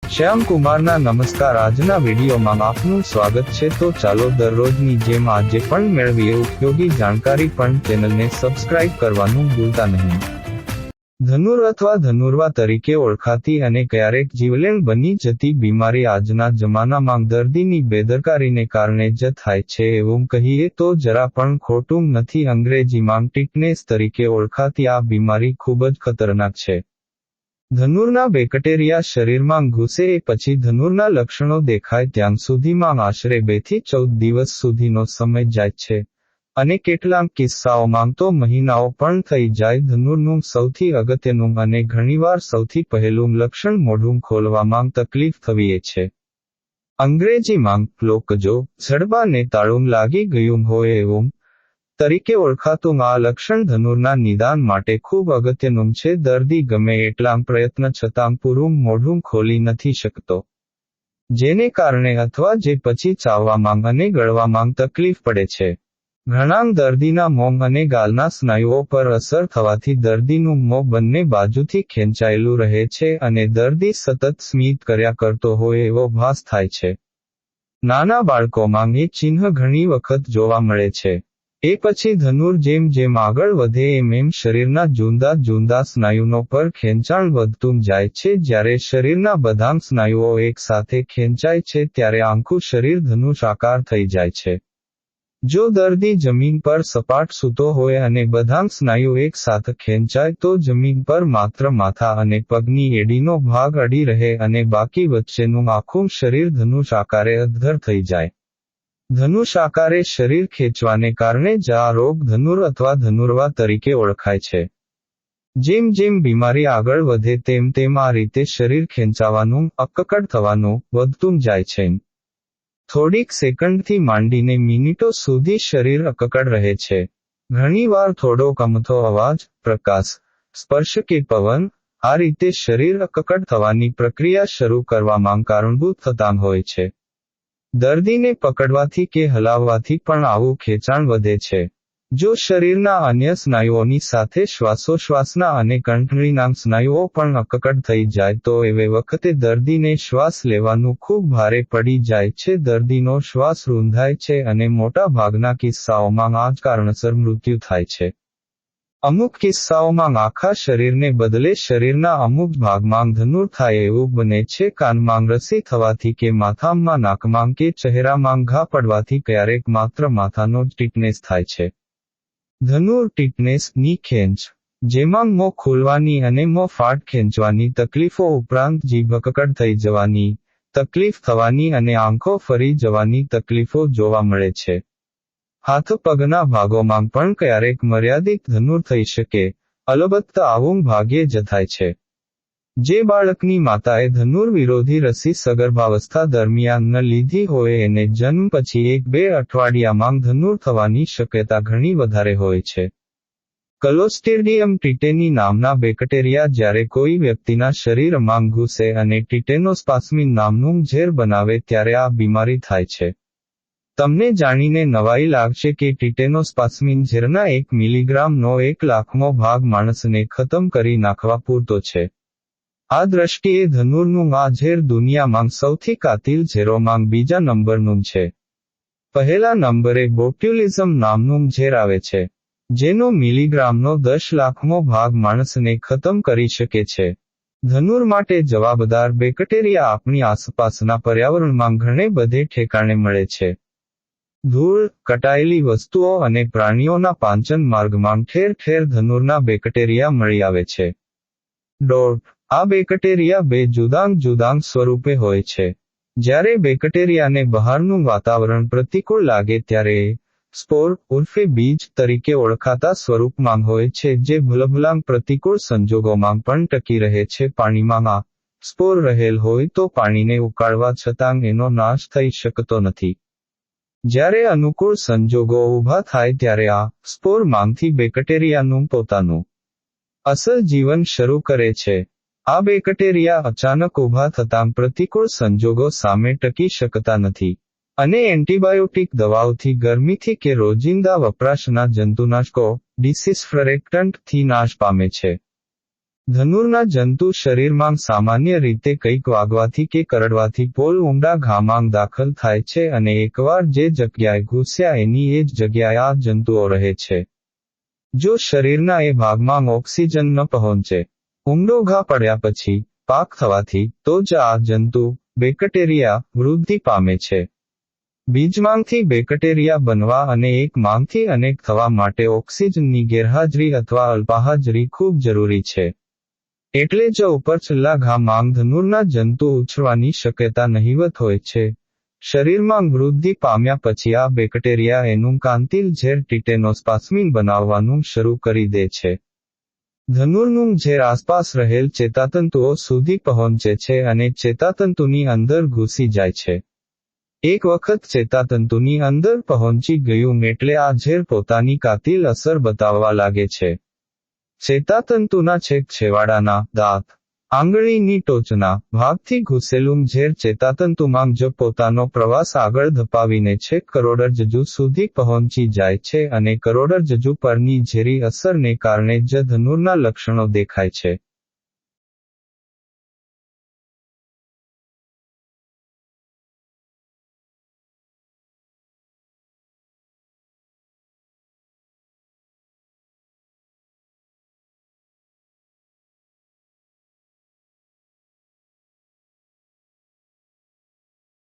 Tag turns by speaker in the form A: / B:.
A: શ્યામ કુમારના નમસ્કાર. આજના વિડીયોમાં આપનું સ્વાગત છે. તો ચાલો દરરોજની જેમ આજે પણ મેળવીએ ઉપયોગી જાણકારી, પણ ચેનલને સબસ્ક્રાઇબ કરવાનું ભૂલતા નહીં. ધનુર અથવા ધનુર્વા તરીકે ઓળખાતી અને ક્યારેક જીવલેણ બની જતી બીમારી આજના જમાનામાં દર્દીની બેદરકારીને કારણે જ થાય છે એવું કહીએ તો જરા પણ ખોટું નથી. અંગ્રેજીમાં ટીટનેસ તરીકે ઓળખાતી આ બીમારી ખૂબ જ ખતરનાક છે. ધનુરના બેક્ટેરિયા શરીરમાં ઘૂસે એ પછી ધનુરના લક્ષણો દેખાય ત્યાં સુધીમાં આશરે 2 થી 14 દિવસ સુધીનો સમય જાય છે, અને કેટલાક કિસ્સાઓમાં તો મહિનાઓ પણ થઈ જાય. ધનુરનું સૌથી અગત્યનું અને ઘણીવાર સૌથી પહેલું લક્ષણ મોઢું ખોલવામાં તકલીફ થવી છે. અંગ્રેજીમાં પ્લોકજો, જડબાને તાળું લાગી ગયું હોય એવું તરીકે ઓળખાતું આ લક્ષણ ધનુરના નિદાન માટે ખૂબ અગત્યનું છે. દર્દી ગમે એટલા પ્રયત્ન છતાં પૂરું મોઢું ખોલી નથી શકતો, જેને કારણે અથવા જે પછી ચાવવામાં અને ગળવામાં તકલીફ પડે છે. ઘણા દર્દીના મોં અને ગાલના સ્નાયુઓ પર અસર થવાથી દર્દીનું મોં બંને બાજુથી ખેંચાયેલું રહે છે અને દર્દી સતત સ્મિત કર્યા કરતો હોય એવો ભાસ થાય છે. નાના બાળકોમાં એ ચિહ્ન ઘણી વખત જોવા મળે છે. એ પછી ધનુર જેમ જેમ આગળ વધે એમ શરીરના જુદા જુદા સ્નાયુનો પર ખેંચાણ વધતું જાય છે. જ્યારે શરીરના બધા સ્નાયુઓ એક સાથે ખેંચાય છે ત્યારે આખું શરીર ધનુષાકાર થઈ જાય છે. જો દર્દી જમીન પર સપાટ સૂતો હોય અને બધા સ્નાયુ એક સાથે ખેંચાય તો જમીન પર માત્ર માથા અને પગની એડીનો ભાગ અડી રહે અને બાકી વચ્ચેનું આખું શરીર ધનુષાકારે અધ્ધર થઈ જાય. ધનુષાકારે શરીર ખેંચવાને કારણે જ આ રોગ ધનુર અથવા ધનુર્વા તરીકે ઓળખાય છે. જેમ જેમ બીમારી આગળ વધે તેમ તેમ આ રીતે શરીર ખેંચાવાનું, અકકડ થવાનું વધતું જાય છે. થોડીક સેકન્ડથી માંડીને મિનિટો સુધી શરીર અકકડ રહે છે. ઘણીવાર થોડો અમથો અવાજ, પ્રકાશ, સ્પર્શ કે પવન, આ રીતે શરીર અકકડ થવાની પ્રક્રિયા શરૂ કરવામાં કારણભૂત થતા હોય છે. દર્દીને પકડવાથી કે હલાવવાથી પણ આવું ખેંચાણ વધે છે. જો શરીરના અન્ય સ્નાયુઓની સાથે શ્વાસોશ્વાસના અને કંઠળીના સ્નાયુઓ પણ અકકડ થઈ જાય તો એવે વખતે દર્દીને શ્વાસ લેવાનું ખૂબ ભારે પડી જાય છે. દર્દીનો શ્વાસ રૂંધાય છે અને મોટા ભાગના કિસ્સાઓમાં આ જ કારણસર મૃત્યુ થાય છે. અમુક કિસ્સાઓમાં આખા શરીરને બદલે શરીરના અમુક ભાગમાં ધનુર થાય એવું બને છે. કાનમાં રસી થવાથી કે માથામાં, નાકમાં કે ચહેરામાં ઘા પડવાથી ક્યારેક માત્ર માથાનો જ ટીટનેસ થાય છે. ધનુર ટીટનેસ ની ખેંચ, જેમાં મોં ખોલવાની અને મોં ફાટ ખેંચવાની તકલીફો ઉપરાંત જીભ અકકડ થઈ જવાની તકલીફ થવાની અને આંખો ફરી જવાની તકલીફો જોવા મળે છે. હાથ પગના ભાગોમાં પણ ક્યારેક મર્યાદિત ધનુર થઈ શકે, અલબત્ત આવું ભાગ્યે જ થાય છે. જે બાળકની માતાએ ધનુર વિરોધી રસી સગર્ભાવસ્થા દરમિયાન ન લીધી હોય એને જન્મ પછી 1-2 અઠવાડિયામાં ધનુર થવાની શક્યતા ઘણી વધારે હોય છે. ક્લોસ્ટ્રીડિયમ ટીટેની નામના બેક્ટેરિયા જ્યારે કોઈ વ્યક્તિના શરીરમાં ઘૂસે અને ટીટેનોસ્પાસ્મિન નામનું ઝેર બનાવે ત્યારે આ બીમારી થાય છે. તમને જાણીને નવાઈ લાગશે કે ટીટેનોસ્પાસ્મિન ઝેરના 1 મિલીગ્રામનો 1,00,000મો ભાગ માણસને ખતમ કરી નાખવા પૂરતો છે. આ દ્રષ્ટિએ ધનુરનું આ ઝેર દુનિયામાં સૌથી કાતિલ ઝેરોમાં બીજા નંબરનું છે. પહેલા નંબરે બોટ્યુલિઝમ નામનું ઝેર આવે છે, જેનો મિલીગ્રામનો 10,00,000મો ભાગ માણસને ખતમ કરી શકે છે. ધનુર માટે જવાબદાર બેક્ટેરિયા આપણી આસપાસના પર્યાવરણમાં ઘણે બધે ઠેકાણે મળે છે. ધૂળ, કટાયેલી વસ્તુઓ અને પ્રાણીઓના પાંચન માર્ગમાં ઠેર ઠેર ધનુરના બેક્ટેરિયા મળી આવે છે. આ બેક્ટેરિયા 2 જુદા જુદા સ્વરૂપે હોય છે. જ્યારે બેક્ટેરિયાને બહારનું વાતાવરણ પ્રતિકૂળ લાગે ત્યારે એ સ્પોર ઉર્ફે બીજ તરીકે ઓળખાતા સ્વરૂપમાં હોય છે, જે ભલભલાં પ્રતિકૂળ સંજોગોમાં પણ ટકી રહે છે. પાણીમાં આ સ્પોર રહેલ હોય તો પાણીને ઉકાળવા છતાં એનો નાશ થઈ શકતો નથી. જ્યારે અનુકૂળ સંજોગો ઊભા થાય ત્યારે આ સ્પોર માંથી બેક્ટેરિયાનું પોતાનું અસલ જીવન શરૂ કરે છે. આ બેક્ટેરિયા અચાનક ઊભા થતાં પ્રતિકૂળ સંજોગો સામે ટકી શકતા નથી અને એન્ટીબાયોટિક દવાઓથી, ગરમીથી કે રોજિંદા વપરાશના જંતુનાશકો, ડિસીઝફ્રેક્ટન્ટ થી નાશ પામે છે. ધનુરના જંતુ શરીરમાં સામાન્ય રીતે કંઈક વાગવાથી કે કરડવાથી પોલ ઊંડા ઘામાં દાખલ થાય છે અને એકવાર જે જગ્યાએ ઘૂસ્યા એની એ જ જગ્યાએ આ જંતુઓ રહે છે. જો શરીરના એ ભાગમાં ઓક્સિજન ન પહોંચે, ઊંડો ઘા પડ્યા પછી પાક થવાથી, તો જ આ જંતુ, બેક્ટેરિયા, વૃદ્ધિ પામે છે. બીજમાંથી બેક્ટેરિયા બનવા અને એક માંથી અનેક થવા માટે ઓક્સિજનની ગેરહાજરી અથવા અલ્પહાજરી ખૂબ જરૂરી છે. એટલે જ ઉપરછલ્લા ઘામાં ધનુરના જંતુ ઉછળવાની શક્યતા નહિવત હોય છે. શરીરમાં વૃદ્ધિ પામ્યા પછી આ બેક્ટેરિયા એનું કાંતિલ ઝેર ટીટેનોસ્પાસ્મિન બનાવવાનું શરૂ કરી દે છે. ધનુરનું ઝેર આસપાસ રહેલ ચેતાતંતુઓ સુધી પહોંચે છે અને ચેતાતંતુની અંદર ઘૂસી જાય છે. એક વખત ચેતાતંતુની અંદર પહોંચી ગયું એટલે આ ઝેર પોતાની કાતિલ અસર બતાવવા લાગે છે. ચેતાતંતુના છેક છેવાડાના, દાંત, આંગળીની ટોચના ભાગથી ઘૂસેલું ઝેર ચેતાતંતુમાં જ પોતાનો પ્રવાસ આગળ ધપાવીને છેક કરોડરજ્જુ સુધી પહોંચી જાય છે અને કરોડરજ્જુ પરની ઝેરી અસરને કારણે જ ધનુરના લક્ષણો દેખાય છે.